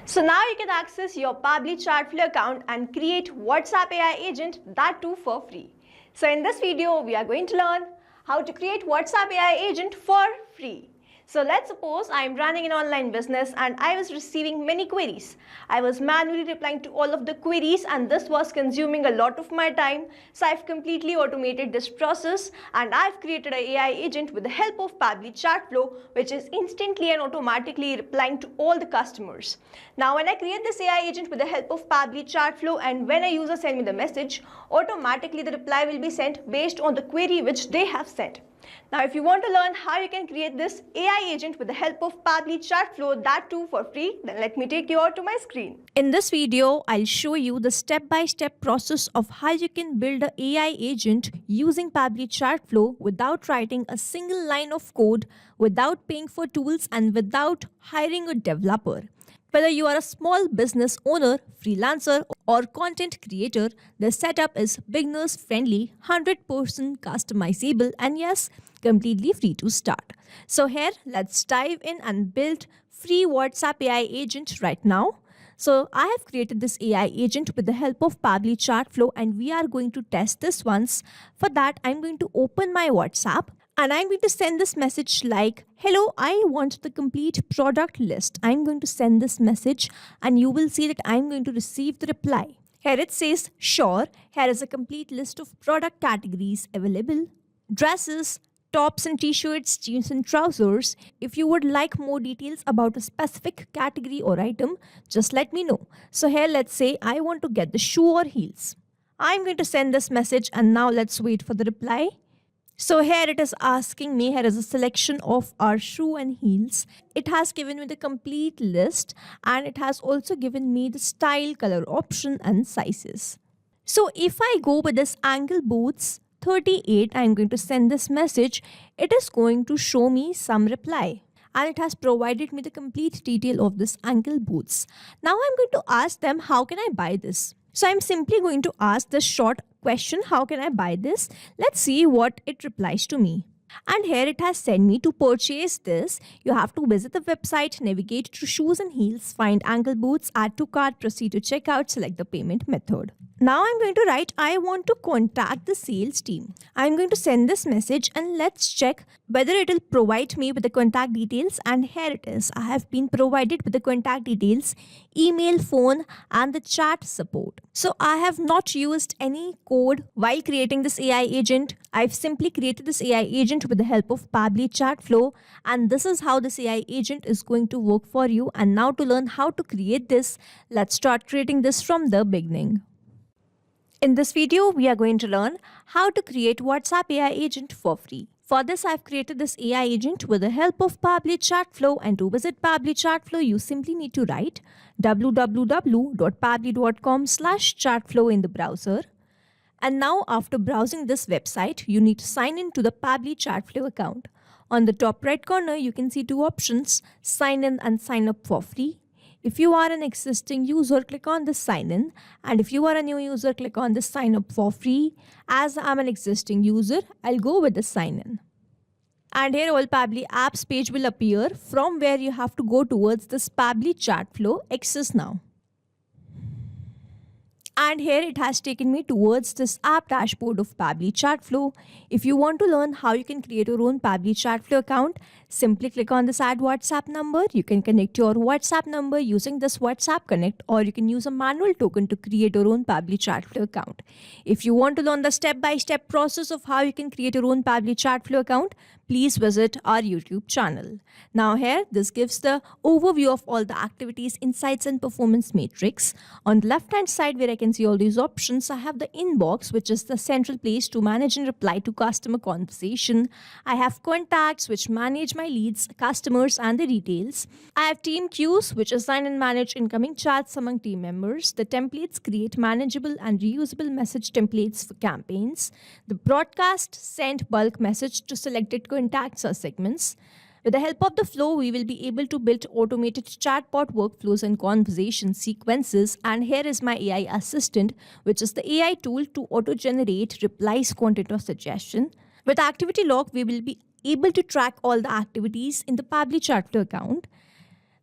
So now you can access your Pabbly Chartflow account and create WhatsApp AI agent, that too for free. So in this video, we are going to learn how to create WhatsApp AI agent for free. So let's suppose I am running an online business and I was receiving many queries. I was manually replying to all of the queries and this was consuming a lot of my time. So I've completely automated this process and I've created an AI agent with the help of Pabbly Chartflow, which is instantly and automatically replying to all the customers. Now when I create this AI agent with the help of Pabbly Chartflow and when a user sends me the message, automatically the reply will be sent based on the query which they have sent. Now if you want to learn how you can create this AI agent with the help of Pabbly Chartflow, that too for free, then let me take you out to my screen. In this video, I'll show you the step-by-step process of how you can build an AI agent using Pabbly Chartflow without writing a single line of code, without paying for tools and without hiring a developer. Whether you are a small business owner, freelancer or content creator, the setup is beginners friendly, 100% customizable and yes, completely free to start. So here, let's dive in and build free WhatsApp AI agent right now. So I have created this AI agent with the help of Pabbly Chartflow and we are going to test this once. For that, I'm going to open my WhatsApp. And I'm going to send this message like, hello, I want the complete product list. I'm going to send this message and you will see that I'm going to receive the reply. Here it says, sure, here is a complete list of product categories available. Dresses, tops and t-shirts, jeans and trousers. If you would like more details about a specific category or item, just let me know. So here let's say I want to get the shoe or heels. I'm going to send this message and now let's wait for the reply. So here it is asking me, here is a selection of our shoe and heels. It has given me the complete list and it has also given me the style, color option and sizes. So if I go with this ankle boots 38, I'm going to send this message. It is going to show me some reply. And it has provided me the complete detail of this ankle boots. Now I'm going to ask them, how can I buy this? So I'm simply going to ask this short question, how can I buy this? Let's see what it replies to me. And here it has sent me to purchase this. You have to visit the website, navigate to shoes and heels, find ankle boots, add to cart, proceed to checkout, select the payment method. Now I'm going to write, I want to contact the sales team. I'm going to send this message and let's check whether it will provide me with the contact details. And here it is. I have been provided with the contact details, email, phone and the chat support. So I have not used any code while creating this AI agent. I've simply created this AI agent with the help of Pabbly Chartflow and this is how this AI agent is going to work for you. And now to learn how to create this, let's start creating this from the beginning. In this video, we are going to learn how to create WhatsApp AI agent for free. For this, I've created this AI agent with the help of Pabbly Chartflow and to visit Pabbly Chartflow, you simply need to write www.pabbly.com/chartflow in the browser. And now after browsing this website, you need to sign in to the Pabbly Chartflow account. On the top right corner, you can see two options, sign in and sign up for free. If you are an existing user, click on this sign in. And if you are a new user, click on this sign up for free. As I'm an existing user, I'll go with the sign in. And here all Pabbly apps page will appear from where you have to go towards this Pabbly Chartflow access now. And here it has taken me towards this app dashboard of Pabbly Chartflow. If you want to learn how you can create your own Pabbly Chartflow account, simply click on this add WhatsApp number. You can connect your WhatsApp number using this WhatsApp Connect or you can use a manual token to create your own Pabbly Chartflow account. If you want to learn the step-by-step process of how you can create your own Pabbly Chartflow account, please visit our YouTube channel. Now here, this gives the overview of all the activities, insights and performance matrix. On the left-hand side where I can see all these options, I have the inbox, which is the central place to manage and reply to customer conversation. I have contacts, which manage my leads, customers and the details. I have team queues, which assign and manage incoming chats among team members. The templates create manageable and reusable message templates for campaigns. The broadcast send bulk message to selected contacts or segments. With the help of the flow, we will be able to build automated chatbot workflows and conversation sequences. And here is my AI assistant, which is the AI tool to auto-generate replies, content or suggestion. With activity log, we will be able to track all the activities in the Pabbly Chartflow account.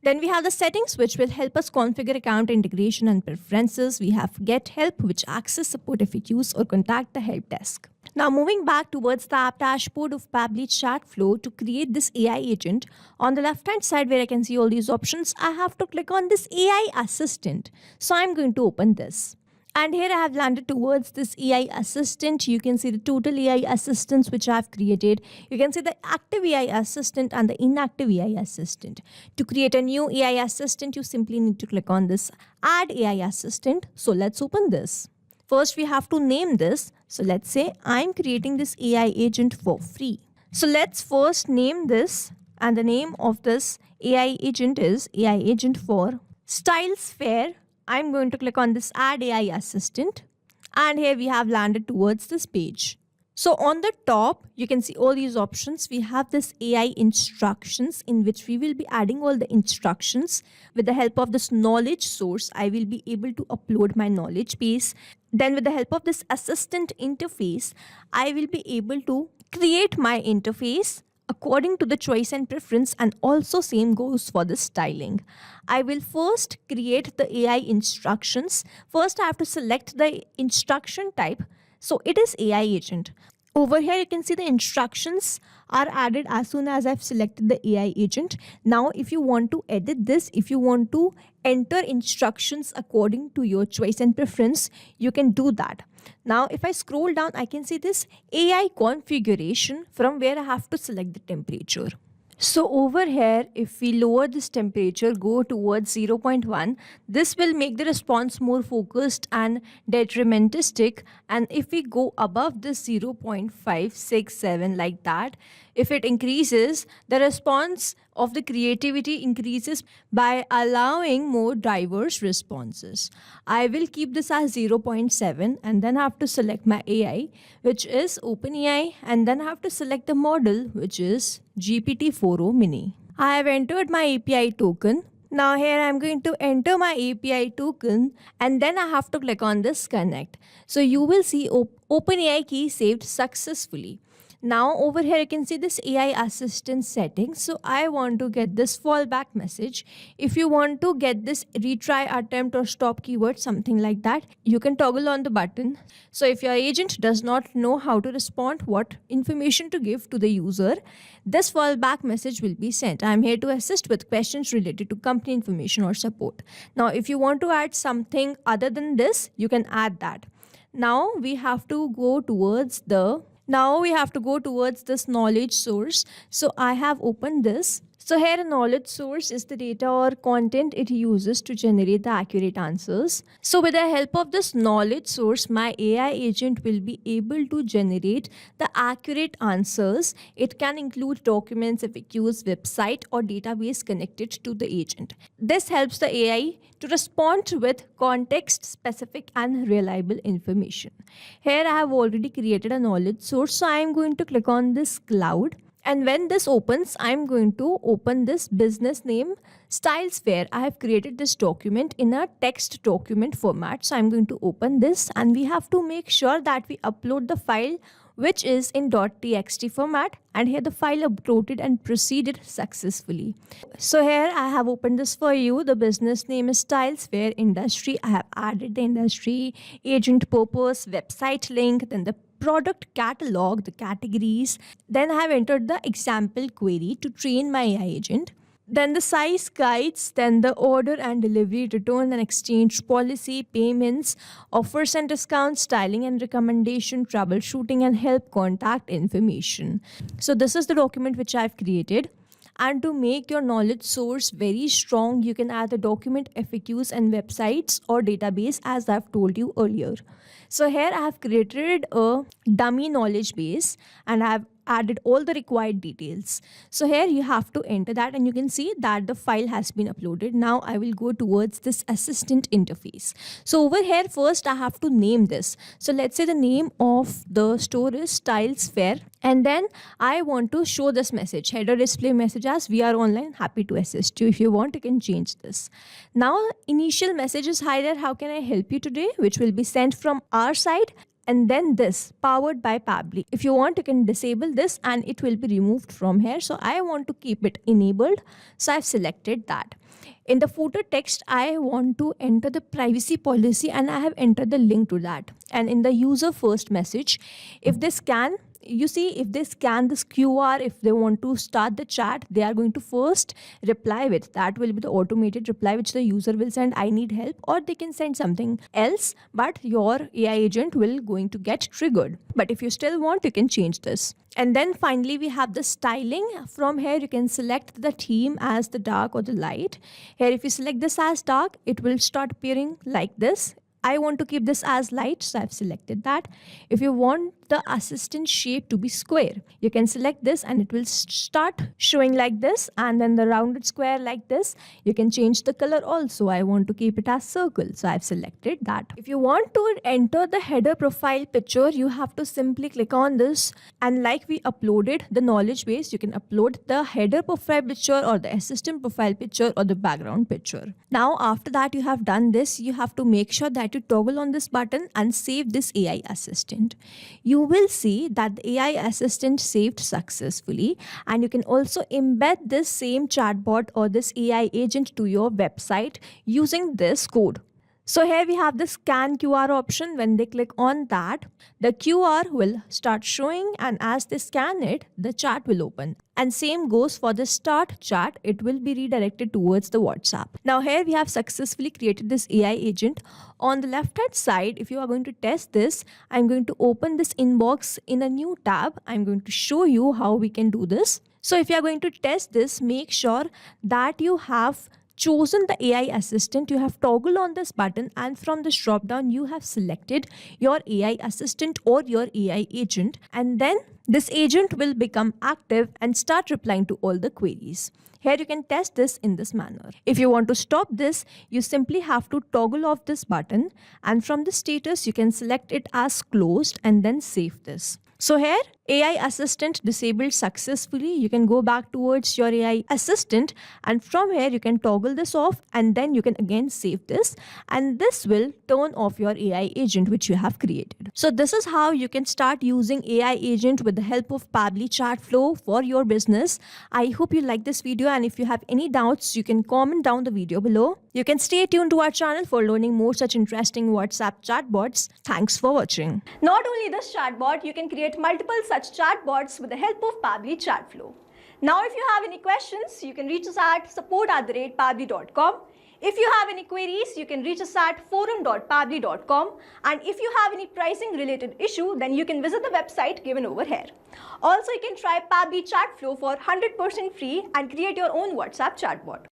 Then we have the settings, which will help us configure account integration and preferences. We have get help, which access support FAQs or contact the help desk. Now moving back towards the app dashboard of Pabbly Chatflow to create this AI agent, on the left hand side where I can see all these options, I have to click on this AI assistant. So I'm going to open this. And here I have landed towards this AI assistant. You can see the total AI assistants which I have created. You can see the active AI assistant and the inactive AI assistant. To create a new AI assistant, you simply need to click on this add AI assistant. So let's open this. First, we have to name this. So let's say I'm creating this AI agent for free. So let's first name this, and the name of this AI agent is AI agent for Styles Fair. I'm going to click on this add AI assistant, and here we have landed towards this page. So on the top, you can see all these options. We have this AI instructions in which we will be adding all the instructions. With the help of this knowledge source, I will be able to upload my knowledge base. Then with the help of this assistant interface, I will be able to create my interface according to the choice and preference, and also same goes for the styling. I will first create the AI instructions. First, I have to select the instruction type. So it is AI agent. Over here, you can see the instructions are added as soon as I've selected the AI agent. Now, if you want to edit this, if you want to enter instructions according to your choice and preference, you can do that. Now, if I scroll down, I can see this AI configuration from where I have to select the temperature. So over here, if we lower this temperature, go towards 0.1, this will make the response more focused and deterministic. And if we go above this 0.567 like that, if it increases, the response of the creativity increases by allowing more diverse responses. I will keep this as 0.7 and then I have to select my AI, which is OpenAI, and then I have to select the model, which is GPT-4o Mini. I have entered my API token. Now here I am going to enter my API token, and then I have to click on this connect. So you will see OpenAI key saved successfully. Now over here you can see this AI assistant settings. So I want to get this fallback message. If you want to get this retry, attempt or stop keyword, something like that, you can toggle on the button. So if your agent does not know how to respond, what information to give to the user, this fallback message will be sent. I'm here to assist with questions related to company information or support. Now if you want to add something other than this, you can add that. Now we have to go towards this knowledge source. So I have opened this. So here a knowledge source is the data or content it uses to generate the accurate answers. So with the help of this knowledge source, my AI agent will be able to generate the accurate answers. It can include documents, FAQs, website or database connected to the agent. This helps the AI to respond with context specific and reliable information. Here I have already created a knowledge source. So I am going to click on this cloud. And when this opens, I'm going to open this business name Styles Fair. I have created this document in a text document format. So I'm going to open this, and we have to make sure that we upload the file which is in .txt format, and here the file uploaded and proceeded successfully. So here I have opened this for you. The business name is Styles Fair Industry. I have added the industry, agent purpose, website link, then the product catalog, the categories. Then I have entered the example query to train my AI agent. Then the size guides, then the order and delivery, return and exchange policy, payments, offers and discounts, styling and recommendation, troubleshooting and help contact information. So this is the document which I've created. And to make your knowledge source very strong, you can add the document, FAQs and websites or database as I've told you earlier. So here I have created a dummy knowledge base and I have added all the required details. So here you have to enter that, and you can see that the file has been uploaded. Now I will go towards this assistant interface. So over here first I have to name this. So let's say the name of the store is Styles Fair, and then I want to show this message, header display message as we are online, happy to assist you. If you want, you can change this. Now initial message is, hi there, how can I help you today, which will be sent from our side. and then this powered by Pabbly. If you want, you can disable this and it will be removed from here. So I want to keep it enabled. So I've selected that. In the footer text, I want to enter the privacy policy and I have entered the link to that. And in the user first message, if they scan, you see, if they scan this QR, if they want to start the chat, they are going to first reply with, that will be the automated reply which the user will send, I need help, or they can send something else, but your AI agent will going to get triggered. But if you still want, you can change this. And then finally we have the styling. From here you can select the theme as the dark or the light. Here if you select this as dark, it will start appearing like this. I want to keep this as light, so I've selected that. If you want the assistant shape to be square, you can select this and it will start showing like this, and then the rounded square like this. You can change the color also. I want to keep it as circle, so I've selected that. If you want to enter the header profile picture, you have to simply click on this, and like we uploaded the knowledge base, you can upload the header profile picture or the assistant profile picture or the background picture. Now after that you have done this, you have to make sure that you toggle on this button and save this AI assistant. You will see that the AI assistant saved successfully, and you can also embed this same chatbot or this AI agent to your website using this code. So here we have the scan QR option. When they click on that, the QR will start showing, and as they scan it, the chat will open. And same goes for the start chat. It will be redirected towards the WhatsApp. Now here we have successfully created this AI agent. On the left hand side, if you are going to test this, I'm going to open this inbox in a new tab. I'm going to show you how we can do this. So if you are going to test this, make sure that you have chosen the AI assistant, you have toggled on this button, and from this drop down you have selected your AI assistant or your AI agent, and then this agent will become active and start replying to all the queries. Here you can test this in this manner. If you want to stop this, you simply have to toggle off this button, and from the status you can select it as closed and then save this. So here AI assistant disabled successfully. You can go back towards your AI assistant, and from here you can toggle this off, and then you can again save this, and this will turn off your AI agent which you have created. So this is how you can start using AI agent with the help of Pabbly Chatflow for your business. I hope you like this video, and if you have any doubts, you can comment down the video below. You can stay tuned to our channel for learning more such interesting WhatsApp chatbots. Thanks for watching. Not only this chatbot, you can create multiple such chatbots with the help of Pabbly Chatflow. Now if you have any questions, you can reach us at support@pabbly.com. If you have any queries, you can reach us at forum.pabbly.com. And if you have any pricing related issue, then you can visit the website given over here. Also, you can try Pabbly Chatflow for 100% free and create your own WhatsApp chatbot.